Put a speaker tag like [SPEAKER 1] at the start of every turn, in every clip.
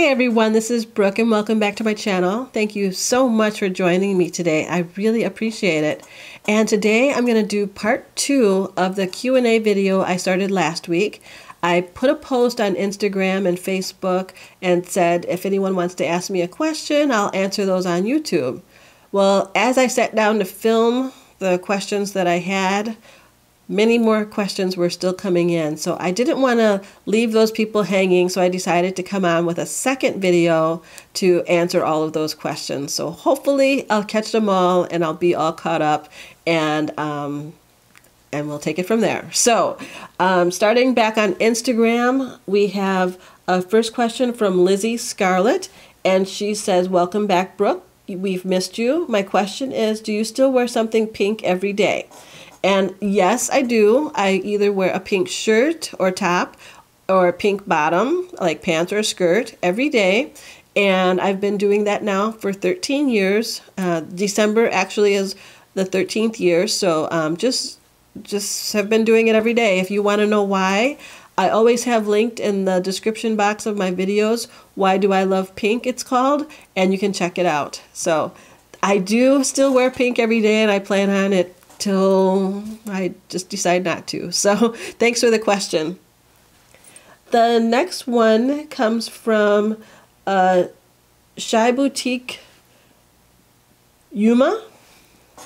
[SPEAKER 1] Hey everyone, this is Brooke and welcome back to my channel. Thank you so much for joining me today. I really appreciate it. And today I'm going to do part 2 of the Q&A video I started last week. I put a post on Instagram and Facebook and said if anyone wants to ask me a question, I'll answer those on YouTube. Well, as I sat down to film the questions that I had, many more questions were still coming in, so I didn't want to leave those people hanging, so I decided to come on with a second video to answer all of those questions. So hopefully I'll catch them all and I'll be all caught up, and we'll take it from there. So starting back on Instagram, we have a first question from Lizzie Scarlett, and she says, "Welcome back, Brooke. We've missed you. My question is, do you still wear something pink every day?" And yes, I do. I either wear a pink shirt or top or a pink bottom, like pants or a skirt, every day. And I've been doing that now for 13 years. December actually is the 13th year. So just have been doing it every day. If you want to know why, I always have linked in the description box of my videos, Why Do I Love Pink, it's called, and you can check it out. So I do still wear pink every day, and I plan on it till I just decide not to. So thanks for the question. The next one comes from Shy Boutique Yuma,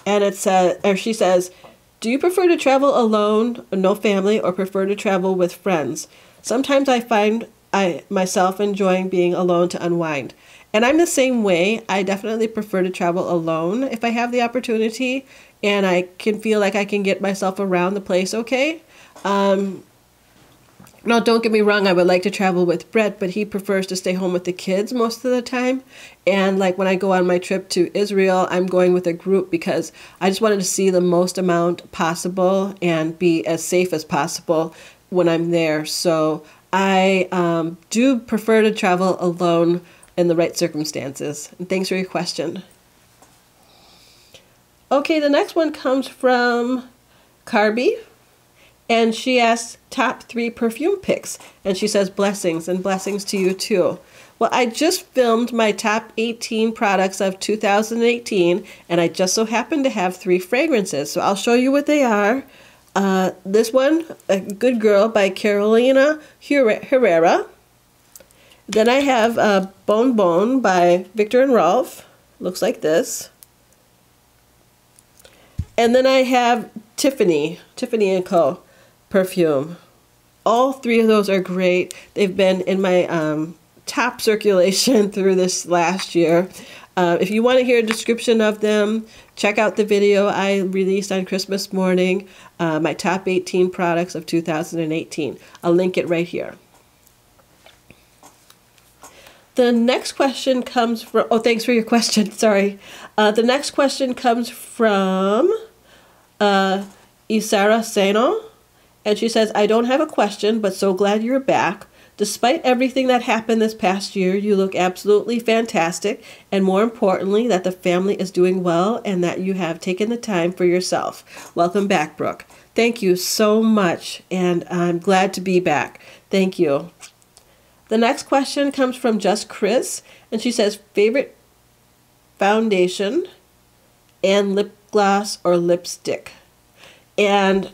[SPEAKER 1] and it says, or she says, "Do you prefer to travel alone, no family, or prefer to travel with friends? Sometimes I find myself enjoying being alone to unwind." And I'm the same way. I definitely prefer to travel alone if I have the opportunity and I can feel like I can get myself around the place okay. Now, don't get me wrong, I would like to travel with Brett, but he prefers to stay home with the kids most of the time. And like when I go on my trip to Israel, I'm going with a group because I just wanted to see the most amount possible and be as safe as possible when I'm there. So I do prefer to travel alone in the right circumstances. And thanks for your question. Okay, the next one comes from Carby, and she asks top 3 perfume picks, and she says blessings, and blessings to you too. Well, I just filmed my top 18 products of 2018, and I just so happen to have 3 fragrances, so I'll show you what they are. This one, A Good Girl by Carolina Herrera. Then I have Bon Bon by Viktor and Rolf. Looks like this. And then I have Tiffany & Co. perfume. All 3 of those are great. They've been in my top circulation through this last year. If you want to hear a description of them, check out the video I released on Christmas morning, my top 18 products of 2018. I'll link it right here. The next question comes from, oh, thanks for your question, sorry. The next question comes from Isara Seno, and she says, "I don't have a question, but so glad you're back. Despite everything that happened this past year, you look absolutely fantastic, and more importantly, that the family is doing well and that you have taken the time for yourself. Welcome back, Brooke." Thank you so much, and I'm glad to be back. Thank you. The next question comes from Just Chris, and she says, favorite foundation and lip gloss or lipstick. And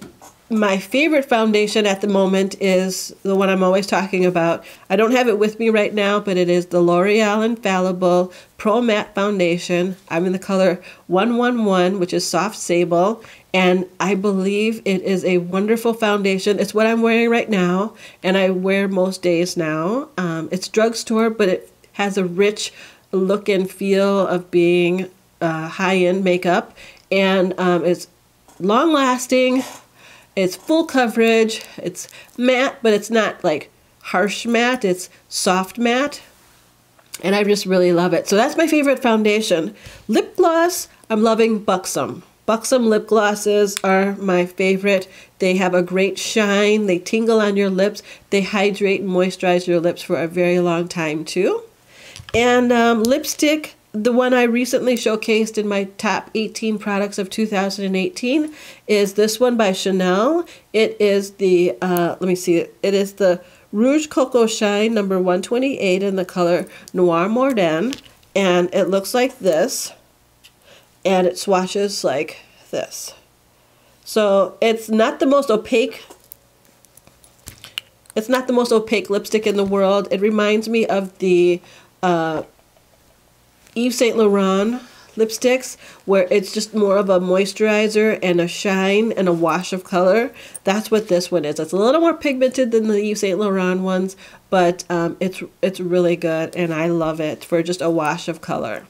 [SPEAKER 1] my favorite foundation at the moment is the one I'm always talking about. I don't have it with me right now, but it is the L'Oreal Infallible Pro Matte Foundation. I'm in the color 111, which is Soft Sable, and I believe it is a wonderful foundation. It's what I'm wearing right now, and I wear most days now. It's drugstore, but it has a rich look and feel of being high-end makeup, and it's long-lasting. It's full coverage. It's matte, but it's not like harsh matte. It's soft matte, and I just really love it. So that's my favorite foundation. Lip gloss, I'm loving Buxom. Buxom lip glosses are my favorite. They have a great shine. They tingle on your lips. They hydrate and moisturize your lips for a very long time too. And lipstick, the one I recently showcased in my top 18 products of 2018 is this one by Chanel. It is the, let me see, it is the Rouge Coco Shine number 128 in the color Noir Mordant, and it looks like this, and it swatches like this. So it's not the most opaque. It's not the most opaque lipstick in the world. It reminds me of the Yves Saint Laurent lipsticks, where it's just more of a moisturizer and a shine and a wash of color. That's what this one is. It's a little more pigmented than the Yves Saint Laurent ones, but it's really good, and I love it for just a wash of color.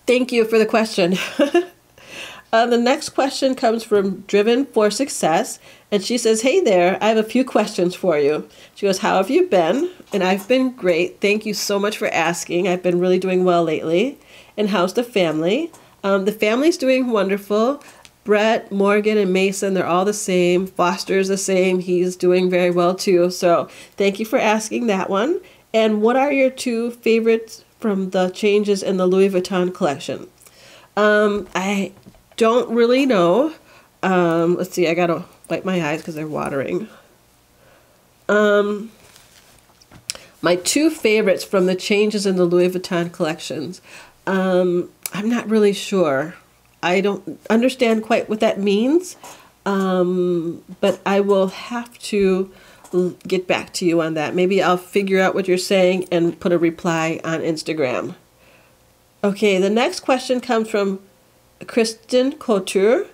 [SPEAKER 1] Thank you for the question. The next question comes from Driven for Success, and she says, hey there, I have a few questions for you. She goes, how have you been? And I've been great. Thank you so much for asking. I've been really doing well lately. And how's the family? The family's doing wonderful. Brett, Morgan, and Mason, they're all the same. Foster's the same. He's doing very well too. So thank you for asking that one. And what are your two favorites from the changes in the Louis Vuitton collection? I don't really know. Let's see, I gotta wipe my eyes because they're watering. My two favorites from the changes in the Louis Vuitton collections. I'm not really sure. I don't understand quite what that means, but I will have to get back to you on that. Maybe I'll figure out what you're saying and put a reply on Instagram. Okay, the next question comes from Kristen Couture,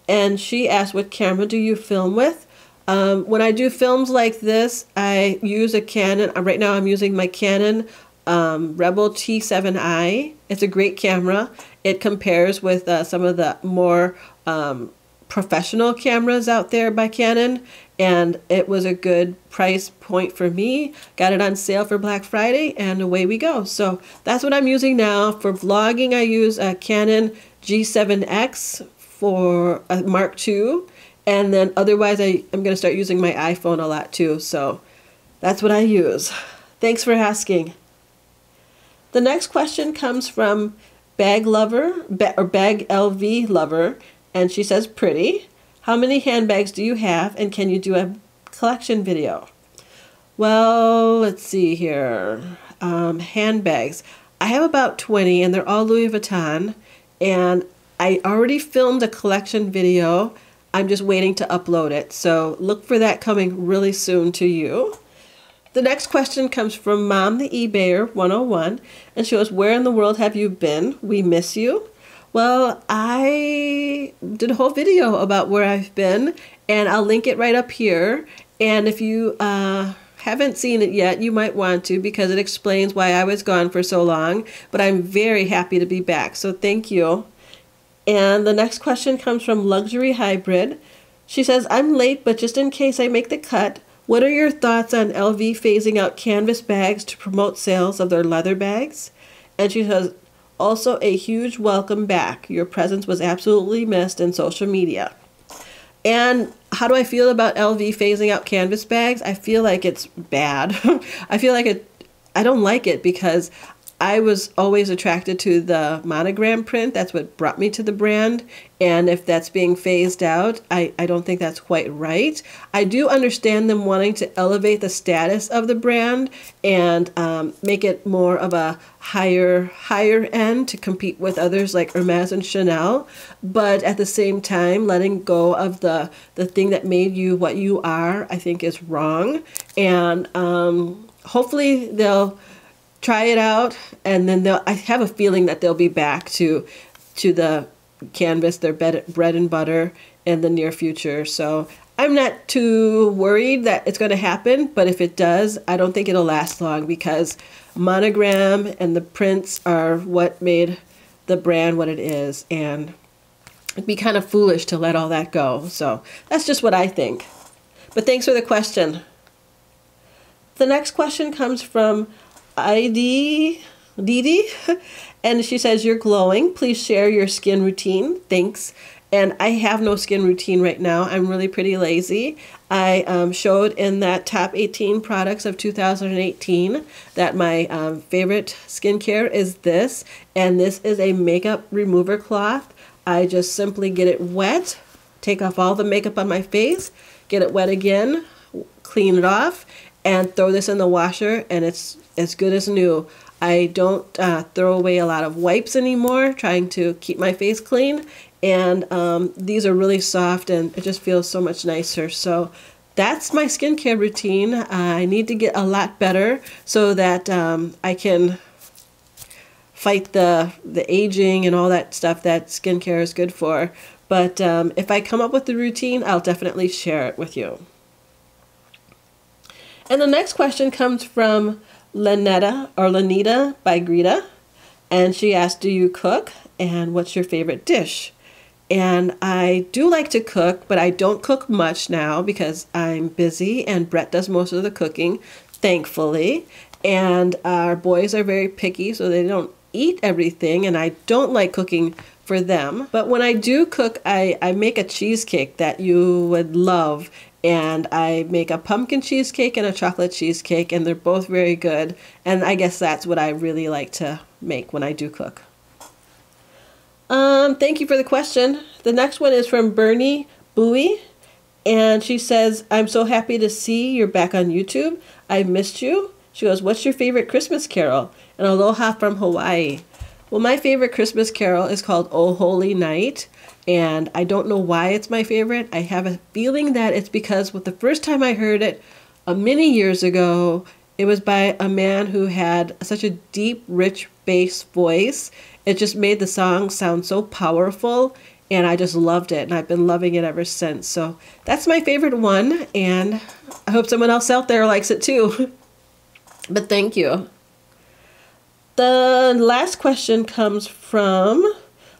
[SPEAKER 1] and she asked, what camera do you film with? When I do films like this, I use a Canon. Right now I'm using my Canon Rebel T7i. It's a great camera. It compares with some of the more professional cameras out there by Canon, and it was a good price point for me. Got it on sale for Black Friday, and away we go. So that's what I'm using now. For vlogging, I use a Canon G7X for a Mark II, and then otherwise I'm going to start using my iPhone a lot too. So that's what I use. Thanks for asking. The next question comes from Bag Lover, or Bag LV Lover, and she says, pretty. How many handbags do you have, and can you do a collection video? Well, let's see here. Handbags. I have about 20, and they're all Louis Vuitton, and I already filmed a collection video. I'm just waiting to upload it, so look for that coming really soon to you. The next question comes from Mom the eBayer 101, and she goes, where in the world have you been? We miss you. Well, I did a whole video about where I've been, and I'll link it right up here. And if you haven't seen it yet, you might want to, because it explains why I was gone for so long. But I'm very happy to be back, so thank you. And the next question comes from Luxury Hybrid. She says, I'm late, but just in case I make the cut, what are your thoughts on LV phasing out canvas bags to promote sales of their leather bags? And she says, also a huge welcome back. Your presence was absolutely missed in social media. And how do I feel about LV phasing out canvas bags? I feel like it's bad. I feel like I don't like it, because I was always attracted to the monogram print. That's what brought me to the brand. And if that's being phased out, I don't think that's quite right. I do understand them wanting to elevate the status of the brand and make it more of a higher end to compete with others like Hermes and Chanel. But at the same time, letting go of the thing that made you what you are, I think is wrong. And hopefully they'll try it out, and then I have a feeling that they'll be back to the canvas, their bread and butter, in the near future. So I'm not too worried that it's going to happen, but if it does, I don't think it'll last long, because monogram and the prints are what made the brand what it is, and it'd be kind of foolish to let all that go. So that's just what I think. But thanks for the question. The next question comes from Didi, and she says, you're glowing. Please share your skin routine. Thanks. And I have no skin routine right now. I'm really pretty lazy. I showed in that top 18 products of 2018 that my favorite skincare is this, and this is a makeup remover cloth. I just simply get it wet, take off all the makeup on my face, get it wet again, clean it off and throw this in the washer, and it's as good as new. I don't throw away a lot of wipes anymore, trying to keep my face clean. And these are really soft, and it just feels so much nicer. So that's my skincare routine. I need to get a lot better so that I can fight the aging and all that stuff that skincare is good for. But if I come up with the routine, I'll definitely share it with you. And the next question comes from Lanita by Greta. And she asked, do you cook? And what's your favorite dish? And I do like to cook, but I don't cook much now because I'm busy and Brett does most of the cooking, thankfully. And our boys are very picky, so they don't eat everything, and I don't like cooking for them. But when I do cook, I make a cheesecake that you would love. And I make a pumpkin cheesecake and a chocolate cheesecake, and they're both very good. And I guess that's what I really like to make when I do cook. Thank you for the question. The next one is from Bernie Bowie, and she says, I'm so happy to see you're back on YouTube. I've missed you. She goes, what's your favorite Christmas carol? And aloha from Hawaii. Well, my favorite Christmas carol is called Oh Holy Night, and I don't know why it's my favorite. I have a feeling that it's because with the first time I heard it many years ago, it was by a man who had such a deep, rich bass voice. It just made the song sound so powerful, and I just loved it, and I've been loving it ever since. So that's my favorite one, and I hope someone else out there likes it too. But thank you. The last question comes from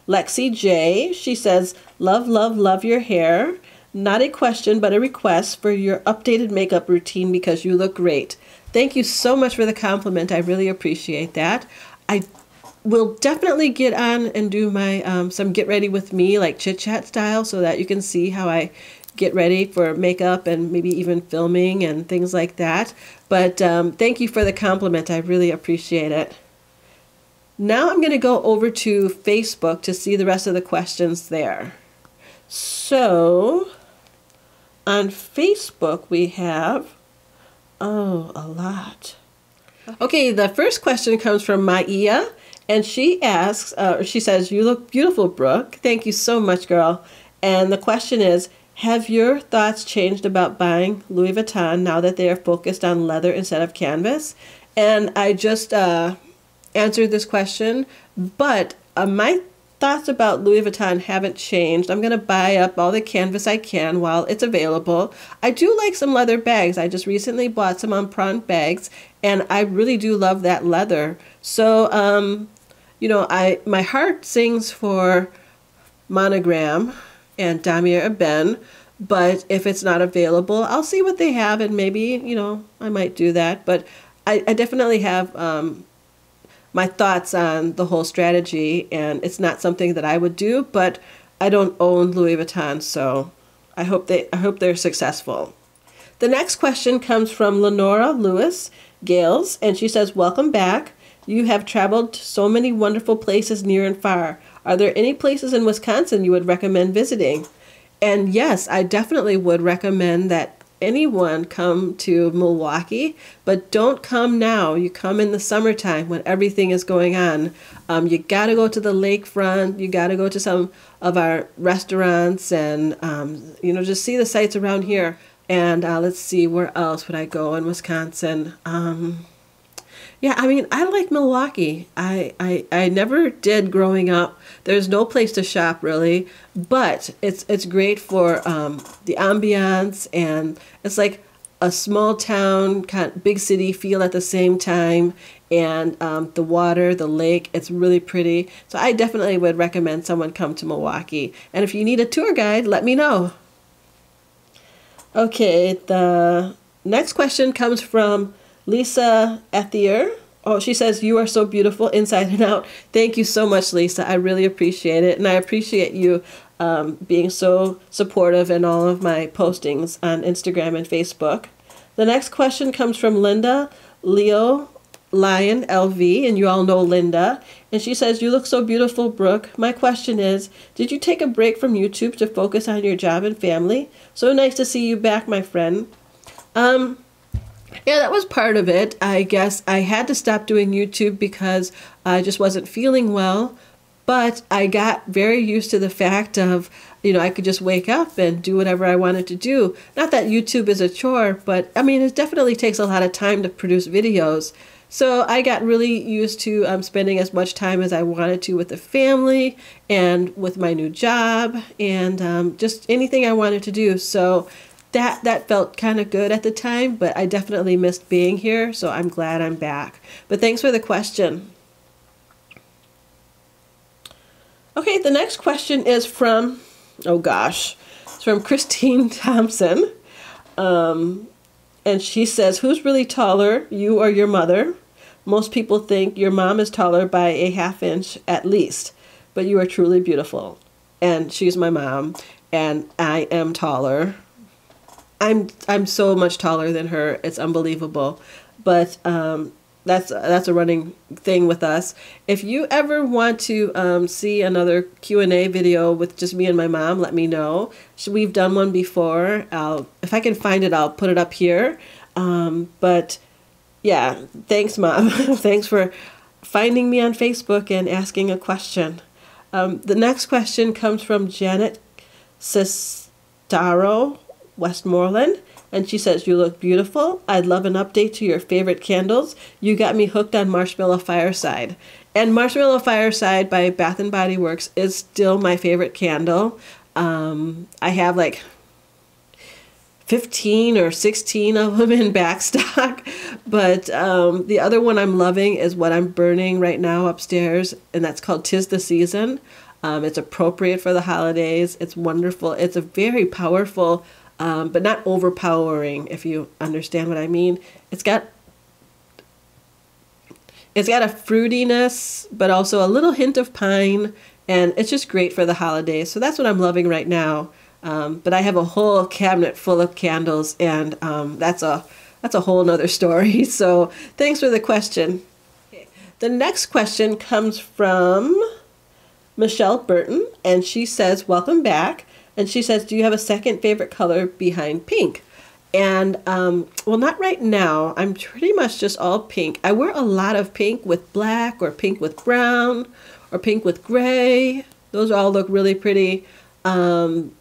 [SPEAKER 1] Lexi J. She says, love, love, love your hair. Not a question, but a request for your updated makeup routine because you look great. Thank you so much for the compliment. I really appreciate that. I will definitely get on and do my some get ready with me, like chit chat style, so that you can see how I get ready for makeup and maybe even filming and things like that. But thank you for the compliment. I really appreciate it. Now I'm going to go over to Facebook to see the rest of the questions there. So on Facebook we have, a lot. Okay, the first question comes from Maia, and she asks, she says, you look beautiful, Brooke. Thank you so much, girl. And the question is, have your thoughts changed about buying Louis Vuitton now that they are focused on leather instead of canvas? And I just answered this question, but my thoughts about Louis Vuitton haven't changed. I'm going to buy up all the canvas I can while it's available. I do like some leather bags. I just recently bought some Empreinte bags, and I really do love that leather. So, you know, my heart sings for Monogram and Damier Ebene, but if it's not available, I'll see what they have, and maybe, you know, I might do that. But I definitely have my thoughts on the whole strategy, and it's not something that I would do, but I don't own Louis Vuitton, so I hope they're successful. The next question comes from Lenora Lewis Gales, and she says, welcome back. You have traveled to so many wonderful places near and far. Are there any places in Wisconsin you would recommend visiting? And yes, I definitely would recommend that anyone come to Milwaukee, but don't come now. You come in the summertime when everything is going on. You got to go to the lakefront. You got to go to some of our restaurants and, you know, just see the sights around here. And let's see, where else would I go in Wisconsin? Yeah, I mean, I like Milwaukee. I never did growing up. There's no place to shop really, but it's great for the ambiance, and it's like a small town, kind of big city feel at the same time, and the water, the lake, it's really pretty. So I definitely would recommend someone come to Milwaukee. And if you need a tour guide, let me know. Okay, the next question comes from Lisa Ethier. Oh, she says, you are so beautiful inside and out. Thank you so much, Lisa. I really appreciate it. And I appreciate you being so supportive in all of my postings on Instagram and Facebook. The next question comes from Linda Leo Lion LV, and you all know Linda. And she says, you look so beautiful, Brooke. My question is, did you take a break from YouTube to focus on your job and family? So nice to see you back, my friend. Yeah, that was part of it. I guess I had to stop doing YouTube because I just wasn't feeling well. But I got very used to the fact of, I could just wake up and do whatever I wanted to do. Not that YouTube is a chore, but I mean, it definitely takes a lot of time to produce videos. So I got really used to spending as much time as I wanted to with the family and with my new job and just anything I wanted to do. So that felt kind of good at the time, but I definitely missed being here. So I'm glad I'm back. But thanks for the question. Okay, the next question is from, oh gosh, it's from Christine Thompson. And she says, who's really taller, you or your mother? Most people think your mom is taller by a ½ inch at least, but you are truly beautiful. And she's my mom, and I am taller. I'm so much taller than her. It's unbelievable. But that's a running thing with us. If you ever want to see another Q&A video with just me and my mom, let me know. We've done one before. If I can find it, I'll put it up here. But yeah, thanks, Mom. Thanks for finding me on Facebook and asking a question. The next question comes from Janet Sestaro Westmoreland. And she says, you look beautiful. I'd love an update to your favorite candles. You got me hooked on Marshmallow Fireside. And Marshmallow Fireside by Bath & Body Works is still my favorite candle. I have like 15 or 16 of them in backstock. But the other one I'm loving is what I'm burning right now upstairs. And that's called 'Tis the Season. It's appropriate for the holidays. It's wonderful. It's a very powerful but not overpowering, if you understand what I mean. It's got a fruitiness, but also a little hint of pine, and it's just great for the holidays. So that's what I'm loving right now. But I have a whole cabinet full of candles, and that's a whole nother story. So thanks for the question. Okay. The next question comes from Michelle Burton, and she says, welcome back. And she says, do you have a second favorite color behind pink? And, well, not right now. I'm pretty much just all pink. I wear a lot of pink with black or pink with brown or pink with gray. Those all look really pretty. And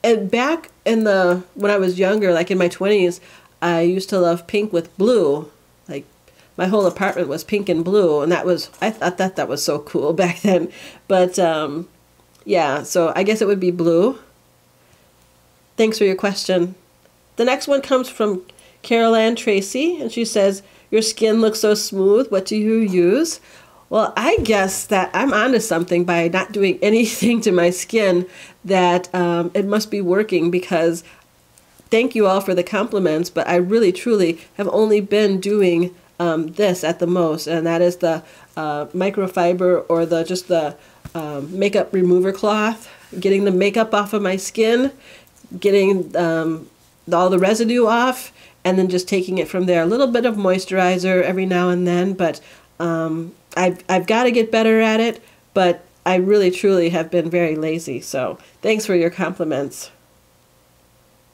[SPEAKER 1] back in when I was younger, like in my 20s, I used to love pink with blue. Like my whole apartment was pink and blue. And I thought that was so cool back then. But, yeah, so I guess it would be blue. Thanks for your question. The next one comes from Carol Ann Tracy, and she says, your skin looks so smooth. What do you use? Well, I guess that I'm onto something by not doing anything to my skin, that it must be working, because thank you all for the compliments, but I really, truly have only been doing this at the most, and that is the microfiber or just the makeup remover cloth, getting the makeup off of my skin, getting all the residue off, and then just taking it from there. A little bit of moisturizer every now and then, but I've got to get better at it, but I really truly have been very lazy. So thanks for your compliments.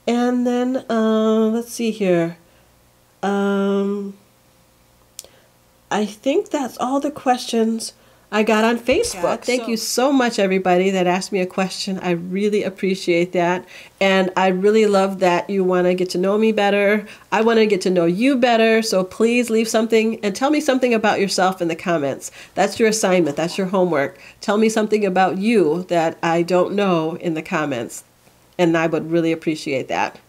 [SPEAKER 1] And then let's see here. I think that's all the questions I got on Facebook. Thank you so much, everybody that asked me a question. I really appreciate that. And I really love that you want to get to know me better. I want to get to know you better. So please leave something and tell me something about yourself in the comments. That's your assignment. That's your homework. Tell me something about you that I don't know in the comments. And I would really appreciate that.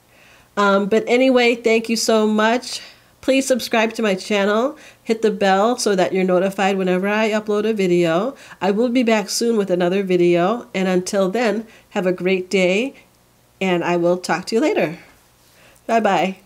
[SPEAKER 1] But anyway, thank you so much. Please subscribe to my channel, hit the bell so that you're notified whenever I upload a video. I will be back soon with another video, and until then, have a great day, and I will talk to you later. Bye-bye.